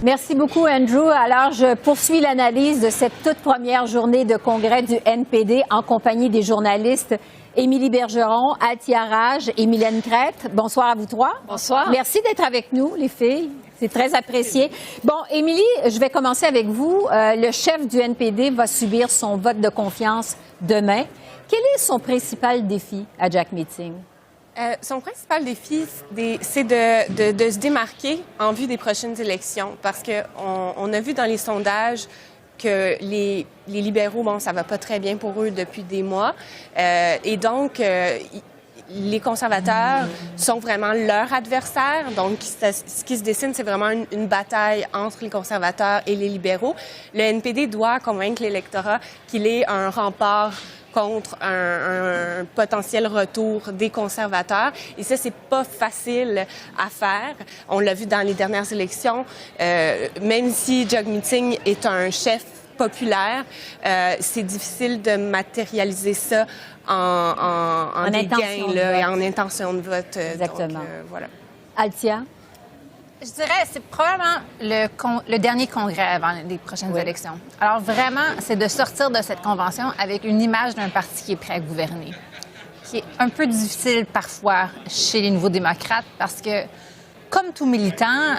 Merci beaucoup, Andrew. Alors, je poursuis l'analyse de cette toute première journée de congrès du NPD en compagnie des journalistes Émilie Bergeron, Althia Raj et Mylène Crête. Bonsoir à vous trois. Bonsoir. Merci d'être avec nous, les filles. C'est très apprécié. Bon, Émilie, je vais commencer avec vous. Le chef du NPD va subir son vote de confiance demain. Quel est son principal défi à Jack Meeting? Son principal défi, c'est de se démarquer en vue des prochaines élections, parce qu'on a vu dans les sondages que les libéraux, bon, ça va pas très bien pour eux depuis des mois, et donc les conservateurs sont vraiment leur adversaire. Donc, ce qui se dessine, c'est vraiment une bataille entre les conservateurs et les libéraux. Le NPD doit convaincre l'électorat qu'il est un rempart contre un potentiel retour des conservateurs. Et ça, c'est pas facile à faire. On l'a vu dans les dernières élections. Même si Jagmeet est un chef populaire, c'est difficile de matérialiser ça en des gains là, et en intention de vote. Exactement. Donc, voilà. Althia? Je dirais c'est probablement le dernier congrès avant les prochaines élections. Alors vraiment, c'est de sortir de cette convention avec une image d'un parti qui est prêt à gouverner, qui est un peu difficile parfois chez les nouveaux démocrates parce que, comme tout militant,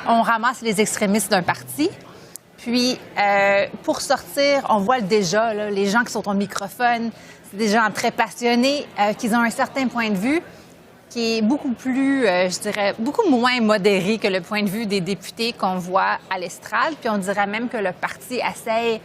on ramasse les extrémistes d'un parti. Puis, pour sortir, on voit déjà, là, les gens qui sont au microphone, c'est des gens très passionnés, qui ont un certain point de vue qui est beaucoup plus, je dirais, beaucoup moins modéré que le point de vue des députés qu'on voit à l'estrade. Puis on dirait même que le parti essaie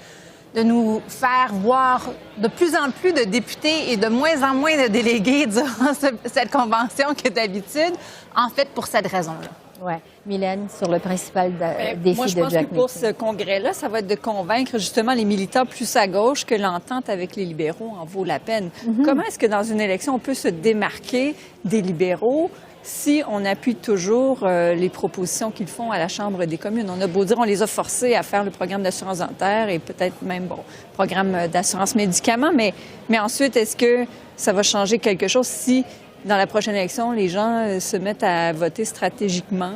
de nous faire voir de plus en plus de députés et de moins en moins de délégués durant cette convention que d'habitude, en fait, pour cette raison-là. Oui. Mylène, sur le principal défi moi, je de pense Jack que pour Meeting. ce congrès-là, ça va être de convaincre justement les militants plus à gauche que l'entente avec les libéraux en vaut la peine. Comment est-ce que dans une élection, on peut se démarquer des libéraux si on appuie toujours les propositions qu'ils font à la Chambre des communes? On a beau dire, on les a forcés à faire le programme d'assurance dentaire et peut-être même, bon, programme d'assurance médicaments, mais ensuite, est-ce que ça va changer quelque chose si dans la prochaine élection, les gens se mettent à voter stratégiquement?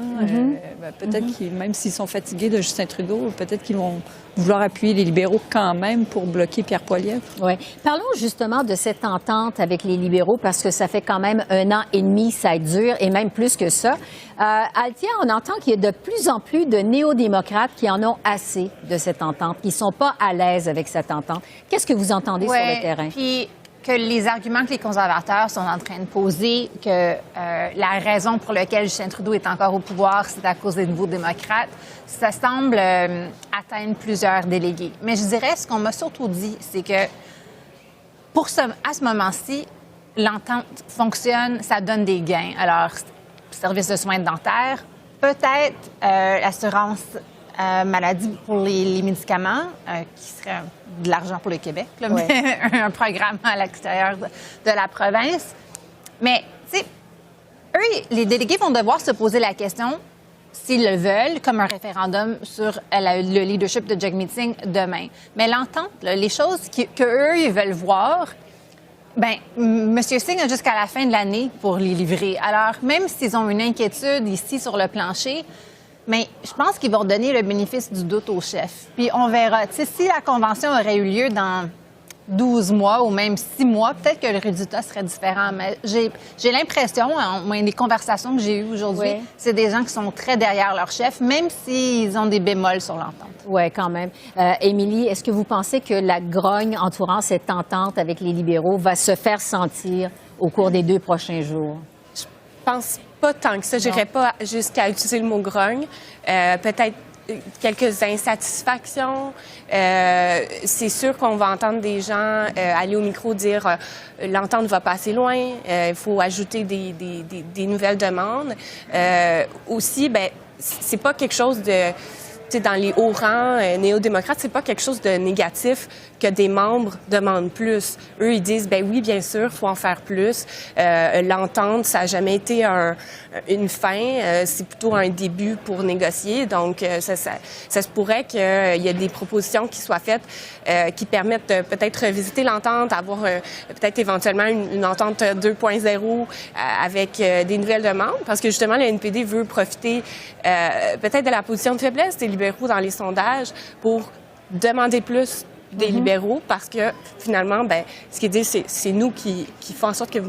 Peut-être qu'ils, même s'ils sont fatigués de Justin Trudeau, peut-être qu'ils vont vouloir appuyer les libéraux quand même pour bloquer Pierre Poilievre. Oui. Parlons justement de cette entente avec les libéraux, parce que ça fait quand même 1 an et demi, ça dure, et même plus que ça. Althia, on entend qu'il y a de plus en plus de néo-démocrates qui en ont assez de cette entente, qui ne sont pas à l'aise avec cette entente. Qu'est-ce que vous entendez sur le terrain? Puis que les arguments que les conservateurs sont en train de poser, que la raison pour laquelle Justin Trudeau est encore au pouvoir, c'est à cause des nouveaux démocrates, ça semble atteindre plusieurs délégués. Mais je dirais, ce qu'on m'a surtout dit, c'est que à ce moment-ci, l'entente fonctionne, ça donne des gains. Alors, service de soins dentaires, peut-être l'assurance maladie pour les médicaments, qui serait de l'argent pour le Québec, là, mais un programme à l'extérieur de la province. Mais, tu sais, eux, les délégués vont devoir se poser la question, s'ils le veulent, comme un référendum sur le leadership de Jack Meeting demain. Mais l'entente, là, les choses qu'eux, ils veulent voir, bien, M. Singh a jusqu'à la fin de l'année pour les livrer. Alors, même s'ils ont une inquiétude ici sur le plancher, mais je pense qu'ils vont donner le bénéfice du doute au chef. Puis on verra. Tu sais, si la convention aurait eu lieu dans 12 mois ou même 6 mois, peut-être que le résultat serait différent. Mais j'ai l'impression, les conversations que j'ai eues aujourd'hui, c'est des gens qui sont très derrière leur chef, même s'ils ont des bémols sur l'entente. Oui, quand même. Émilie, est-ce que vous pensez que la grogne entourant cette entente avec les libéraux va se faire sentir au cours des 2 prochains jours? Je pense pas tant que ça. Je n'irais pas jusqu'à utiliser le mot grogne. Peut-être quelques insatisfactions. C'est sûr qu'on va entendre des gens aller au micro dire l'entente va pas assez loin, il faut ajouter des nouvelles demandes. Aussi, ben c'est pas quelque chose de... dans les hauts rangs néo-démocrates, c'est pas quelque chose de négatif que des membres demandent plus. Eux, ils disent, ben oui, bien sûr, faut en faire plus. L'entente, ça n'a jamais été une fin, c'est plutôt un début pour négocier. Donc, ça se pourrait qu'il y ait des propositions qui soient faites qui permettent de peut-être revisiter l'entente, avoir peut-être éventuellement une entente 2.0 avec des nouvelles demandes, parce que justement, le NPD veut profiter peut-être de la position de faiblesse des libéraux dans les sondages pour demander plus des libéraux, parce que finalement, ben, ce qu'ils disent, c'est nous qui font en sorte que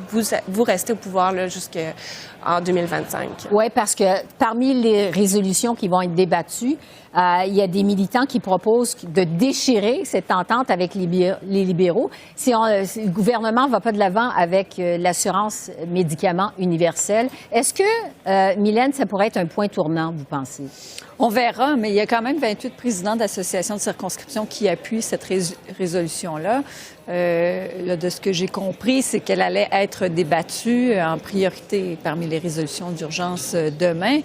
vous restez au pouvoir là, jusqu'en 2025. Oui, parce que parmi les résolutions qui vont être débattues, il y a des militants qui proposent de déchirer cette entente avec les libéraux si le gouvernement ne va pas de l'avant avec l'assurance médicaments universelle. Est-ce que, Mylène, ça pourrait être un point tournant, vous pensez? On verra, mais il y a quand même 28 présidents d'associations de circonscription qui appuient cette résolution-là. De ce que j'ai compris, c'est qu'elle allait être débattue en priorité parmi les résolutions d'urgence demain.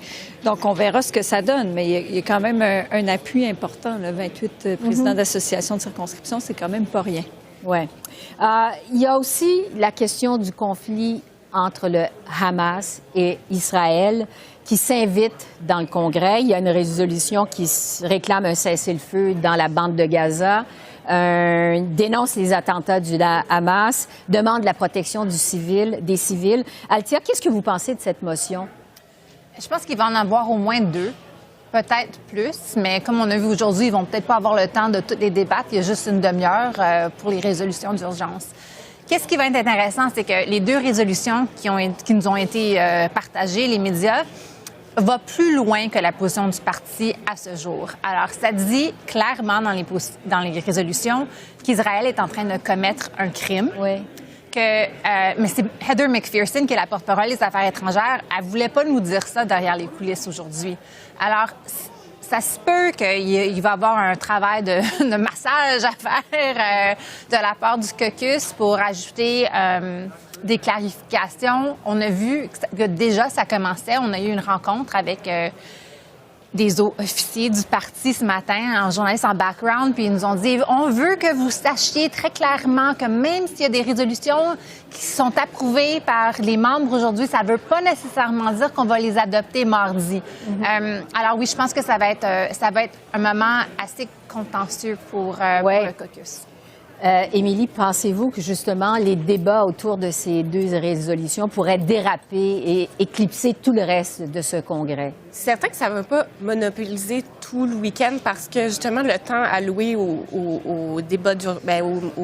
Donc, on verra ce que ça donne, mais il y a quand même un appui important. Là, 28 présidents d'associations de circonscription, c'est quand même pas rien. Oui. Il y a aussi la question du conflit entre le Hamas et Israël qui s'invite dans le Congrès. Il y a une résolution qui réclame un cessez-le-feu dans la bande de Gaza, dénonce les attentats du Hamas, demande la protection des civils. Althia, qu'est-ce que vous pensez de cette motion? Je pense qu'il va en avoir au moins 2, peut-être plus, mais comme on a vu aujourd'hui, ils vont peut-être pas avoir le temps de toutes les débattre. Il y a juste une demi-heure pour les résolutions d'urgence. Qu'est-ce qui va être intéressant, c'est que les 2 résolutions qui nous ont été partagées, les médias, va plus loin que la position du parti à ce jour. Alors, ça dit clairement dans les résolutions qu'Israël est en train de commettre un crime. Oui. Mais c'est Heather McPherson, qui est la porte-parole des Affaires étrangères, elle voulait pas nous dire ça derrière les coulisses aujourd'hui. Alors, ça se peut qu'il va y avoir un travail de massage à faire de la part du caucus pour ajouter des clarifications. On a vu que déjà, ça commençait. On a eu une rencontre avec des officiers du parti ce matin, en journaliste en background, puis ils nous ont dit « On veut que vous sachiez très clairement que même s'il y a des résolutions qui sont approuvées par les membres aujourd'hui, ça ne veut pas nécessairement dire qu'on va les adopter mardi. Alors oui, je pense que ça va être un moment assez contentieux pour le caucus. Émilie, pensez-vous que justement les débats autour de ces 2 résolutions pourraient déraper et éclipser tout le reste de ce congrès? C'est certain que ça ne va pas monopoliser tout le week-end parce que justement le temps alloué aux débats,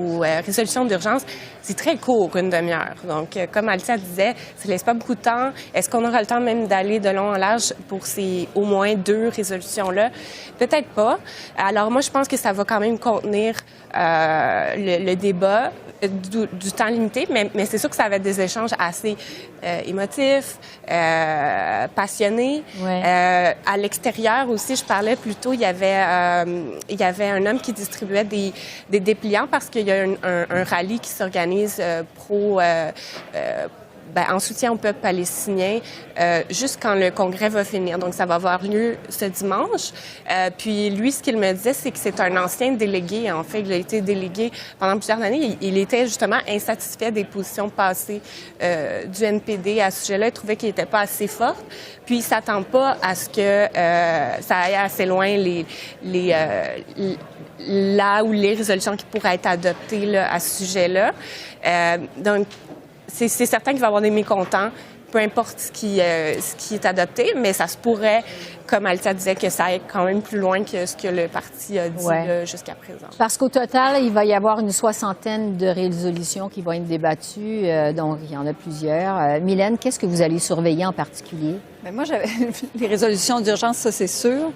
aux résolutions d'urgence, c'est très court, une demi-heure. Donc, comme Althia disait, ça ne laisse pas beaucoup de temps. Est-ce qu'on aura le temps même d'aller de long en large pour ces au moins 2 résolutions-là? Peut-être pas. Alors moi, je pense que ça va quand même contenir le débat du temps limité, mais c'est sûr que ça va être des échanges assez émotifs, passionnés. Ouais. À l'extérieur aussi, je parlais plus tôt, il y avait un homme qui distribuait des dépliants parce qu'il y a un rallye qui s'organise en soutien au peuple palestinien juste quand le congrès va finir. Donc, ça va avoir lieu ce dimanche. Puis, lui, ce qu'il me disait, c'est que c'est un ancien délégué. En fait, il a été délégué pendant plusieurs années. Il était justement insatisfait des positions passées du NPD à ce sujet-là. Il trouvait qu'il n'était pas assez fort. Puis, il ne s'attend pas à ce que ça aille assez loin là où les résolutions qui pourraient être adoptées là, à ce sujet-là. Donc, c'est certain qu'il va y avoir des mécontents, peu importe ce qui est adopté, mais ça se pourrait, comme Althia disait, que ça aille quand même plus loin que ce que le parti a dit jusqu'à présent. Parce qu'au total, il va y avoir une 60aine de résolutions qui vont être débattues, donc il y en a plusieurs. Mylène, qu'est-ce que vous allez surveiller en particulier? Bien, moi, j'avais les résolutions d'urgence, ça c'est sûr.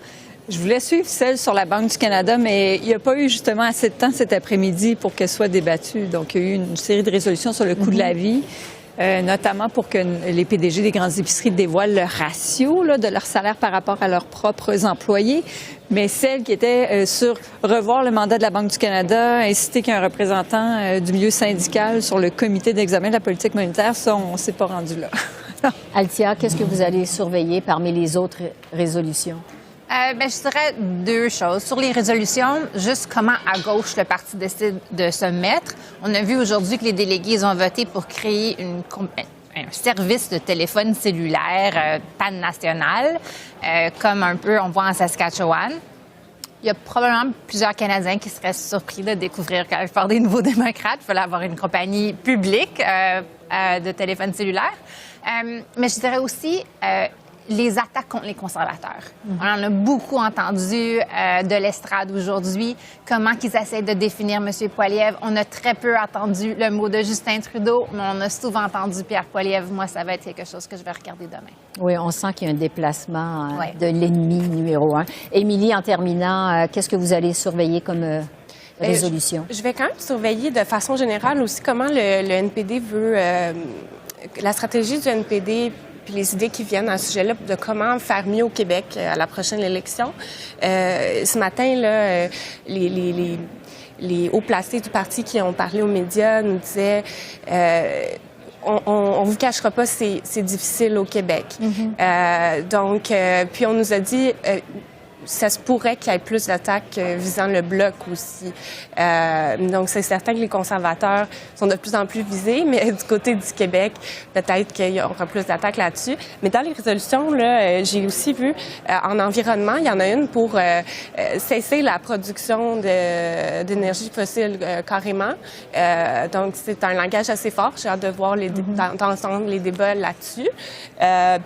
Je voulais suivre celle sur la Banque du Canada, mais il n'y a pas eu justement assez de temps cet après-midi pour qu'elle soit débattue. Donc, il y a eu une série de résolutions sur le coût de la vie, notamment pour que les PDG des grandes épiceries dévoilent le ratio de leur salaire par rapport à leurs propres employés. Mais celle qui était sur revoir le mandat de la Banque du Canada, inciter qu'il y ait un représentant du milieu syndical sur le comité d'examen de la politique monétaire, ça, on ne s'est pas rendu là. Althia, qu'est-ce que vous allez surveiller parmi les autres résolutions? Je dirais deux choses. Sur les résolutions, juste comment à gauche le parti décide de se mettre. On a vu aujourd'hui que les délégués ont voté pour créer un service de téléphone cellulaire pan-national, comme un peu on voit en Saskatchewan. Il y a probablement plusieurs Canadiens qui seraient surpris de découvrir qu'à la plupart des nouveaux démocrates, il fallait avoir une compagnie publique de téléphone cellulaire. Mais je dirais aussi les attaques contre les conservateurs. On en a beaucoup entendu de l'estrade aujourd'hui, comment qu'ils essaient de définir M. Poilievre. On a très peu entendu le mot de Justin Trudeau, mais on a souvent entendu Pierre Poilievre. Moi, ça va être quelque chose que je vais regarder demain. Oui, on sent qu'il y a un déplacement de l'ennemi numéro 1. Émilie, en terminant, qu'est-ce que vous allez surveiller comme résolution? Je vais quand même surveiller de façon générale aussi comment le NPD veut... la stratégie du NPD puis les idées qui viennent à ce sujet-là de comment faire mieux au Québec à la prochaine élection. Ce matin, là, les hauts placés du parti qui ont parlé aux médias nous disaient on vous cachera pas, c'est difficile au Québec. Donc, puis on nous a dit ça se pourrait qu'il y ait plus d'attaques visant le Bloc aussi. Donc, c'est certain que les conservateurs sont de plus en plus visés, mais du côté du Québec, peut-être qu'il y aura plus d'attaques là-dessus. Mais dans les résolutions, là, j'ai aussi vu en environnement, il y en a une pour cesser la production d'énergie fossile carrément. Donc, c'est un langage assez fort. J'ai hâte de voir d'entendre les débats là-dessus.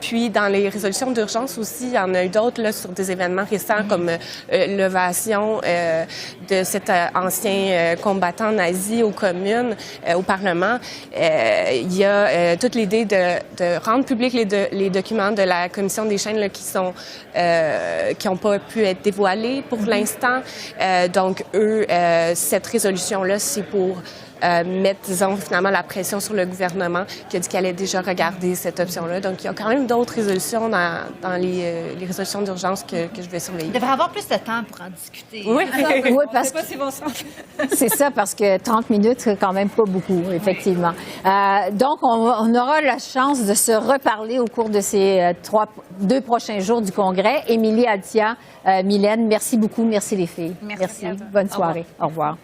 Puis, dans les résolutions d'urgence aussi, il y en a eu d'autres là sur des événements récents comme l'ovation de cet ancien combattant nazi aux communes, au Parlement. Il y a toute l'idée de rendre publics les documents de la commission des chaînes là, qui n'ont pas pu être dévoilés pour l'instant. Donc, eux, cette résolution-là, c'est pour mettre, disons, finalement, la pression sur le gouvernement qui a dit qu'elle allait déjà regarder cette option-là. Donc, il y a quand même d'autres résolutions dans les résolutions d'urgence que je vais surveiller. Il devrait avoir plus de temps pour en discuter. Oui, oui, parce que c'est ça, parce que 30 minutes, c'est quand même pas beaucoup, effectivement. Donc, on aura la chance de se reparler au cours de ces 2 prochains jours du Congrès. Émilie, Althia, Mylène, merci beaucoup. Merci les filles. Merci. Bonne soirée. Au revoir.